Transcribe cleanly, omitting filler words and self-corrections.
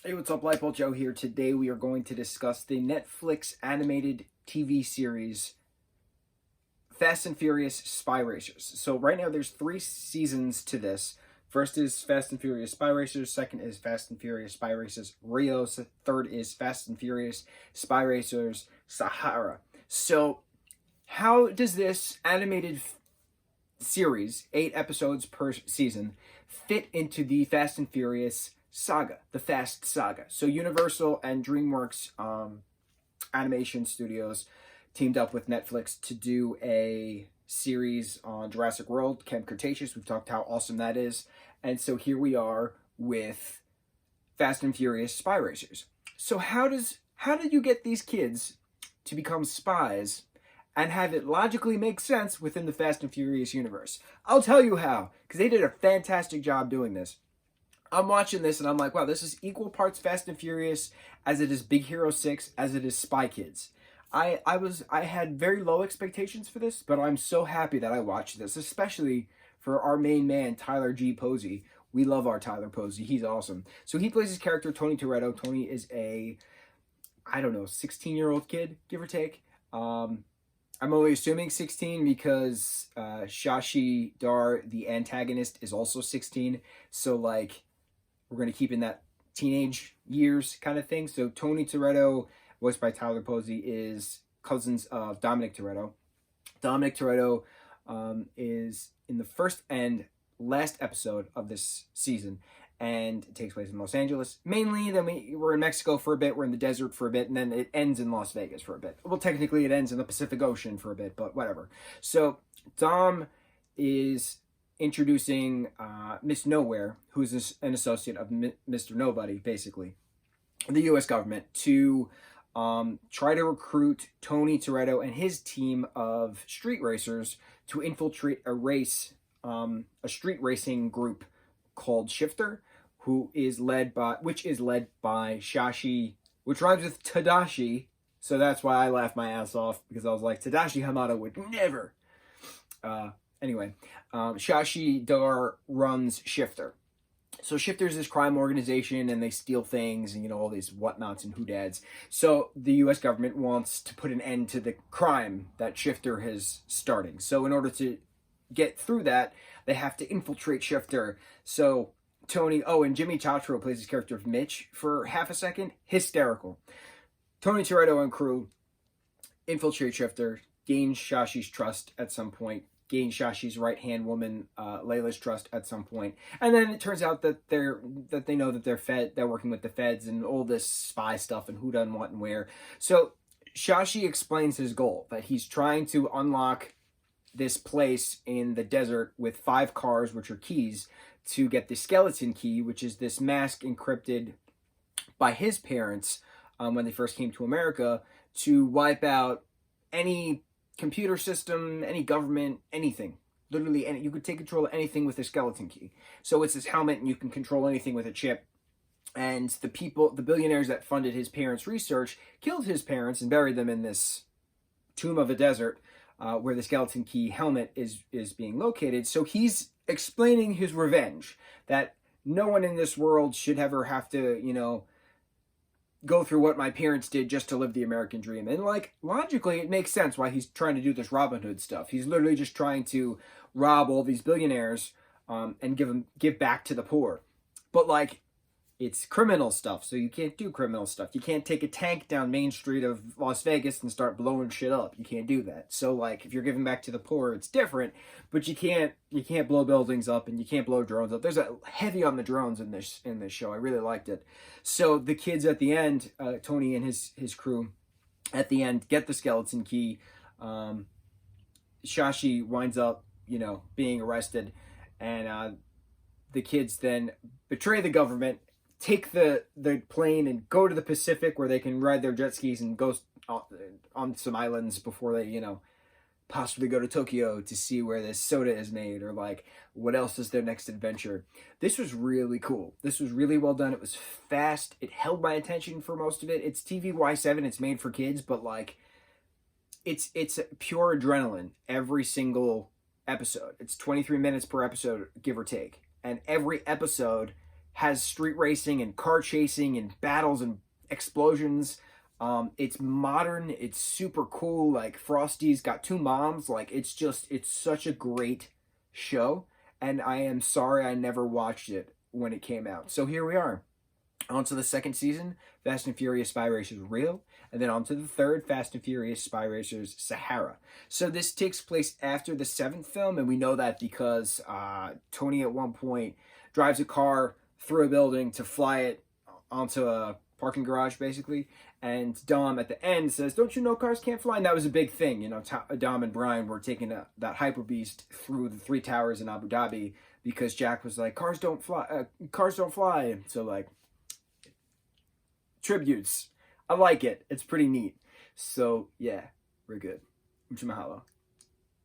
Hey, what's up? Lightboltjoe here. Today we are going to discuss the Netflix animated TV series Fast and Furious Spy Racers. So right now there's 3 seasons to this. First is Fast and Furious Spy Racers. Second is Fast and Furious Spy Racers Rios. Third is Fast and Furious Spy Racers Sahara. So how does this animated series, 8 episodes per season, fit into the Fast and Furious saga, the Fast Saga? So Universal and DreamWorks animation studios teamed up with Netflix to do a series on Jurassic World, Camp Cretaceous. We've talked how awesome that is. And so here we are with Fast and Furious Spy Racers. So how do you get these kids to become spies and have it logically make sense within the Fast and Furious universe? I'll tell you how, because they did a fantastic job doing this. I'm watching this and I'm like, wow, this is equal parts Fast and Furious as it is Big Hero 6, as it is Spy Kids. I had very low expectations for this, but I'm so happy that I watched this, especially for our main man, Tyler G. Posey. We love our Tyler Posey. He's awesome. So he plays his character, Tony Toretto. Tony is a, I don't know, 16-year-old kid, give or take. I'm only assuming 16 because Shashi Dar, the antagonist, is also 16. So, like, we're going to keep in that teenage years kind of thing. So Tony Toretto, voiced by Tyler Posey, is cousins of Dominic Toretto. Dominic Toretto is in the first and last episode of this season, and it takes place in Los Angeles mainly. Then we're in Mexico for a bit, we're in the desert for a bit, and then it ends in Las Vegas for a bit. Well, technically it ends in the Pacific Ocean for a bit, but whatever. So Dom is introducing Miss Nowhere, who's an associate of Mr. Nobody, basically, the U.S. government, to try to recruit Tony Toretto and his team of street racers to infiltrate a street racing group called Shifter, which is led by Shashi, which rhymes with Tadashi. So that's why I laughed my ass off, because I was like, Tadashi Hamada would never. Anyway, Shashi Dar runs Shifter. So Shifter's this crime organization, and they steal things, and all these whatnots and whodad's. So the U.S. government wants to put an end to the crime that Shifter has starting. So in order to get through that, they have to infiltrate Shifter. So Tony, and Jimmy Tatro plays his character of Mitch for half a second. Hysterical. Tony Toretto and crew infiltrate Shifter, gain Shashi's trust at some point, gain Shashi's right-hand woman, Layla's trust at some point. And then it turns out that they know that they're working with the feds and all this spy stuff and who done what and where. So Shashi explains his goal, that he's trying to unlock this place in the desert with 5 cars, which are keys, to get the skeleton key, which is this mask encrypted by his parents when they first came to America, to wipe out any computer system, any government, anything. Literally, you could take control of anything with a skeleton key. So it's this helmet, and you can control anything with a chip. And the billionaires that funded his parents' research, killed his parents and buried them in this tomb of a desert where the skeleton key helmet is being located. So he's explaining his revenge, that no one in this world should ever have to, go through what my parents did just to live the American dream. And, like, logically, it makes sense why he's trying to do this Robin Hood stuff. He's literally just trying to rob all these billionaires and give back to the poor. But, like, it's criminal stuff, so you can't do criminal stuff. You can't take a tank down Main Street of Las Vegas and start blowing shit up. You can't do that. So, like, if you're giving back to the poor, it's different, but you can't blow buildings up, and you can't blow drones up. There's a heavy on the drones in this show. I really liked it. So the kids at the end, Tony and his crew, at the end, get the skeleton key. Shashi winds up, being arrested, and the kids then betray the government, take the plane and go to the Pacific, where they can ride their jet skis and go on some islands before they, possibly go to Tokyo to see where this soda is made, or, like, what else is their next adventure. This was really cool. This was really well done. It was fast. It held my attention for most of it. It's TVY7. It's made for kids, but, like, it's pure adrenaline every single episode. It's 23 minutes per episode, give or take. And every episode has street racing and car chasing and battles and explosions. It's modern. It's super cool. Like Frosty's got two moms. Like it's such a great show. And I am sorry I never watched it when it came out. So here we are. On to the second season, Fast and Furious Spy Racers Real, and then on to the third, Fast and Furious Spy Racers Sahara. So this takes place after the seventh film, and we know that because Tony at one point drives a car through a building to fly it onto a parking garage, basically, and Dom at the end says, "Don't you know cars can't fly?" And that was a big thing. You know, Dom and Brian were taking that hyper beast through the three towers in Abu Dhabi because Jack was like, "Cars don't fly, cars don't fly." So like, tributes. I like it. It's pretty neat. So yeah, we're good. Mucho mahalo.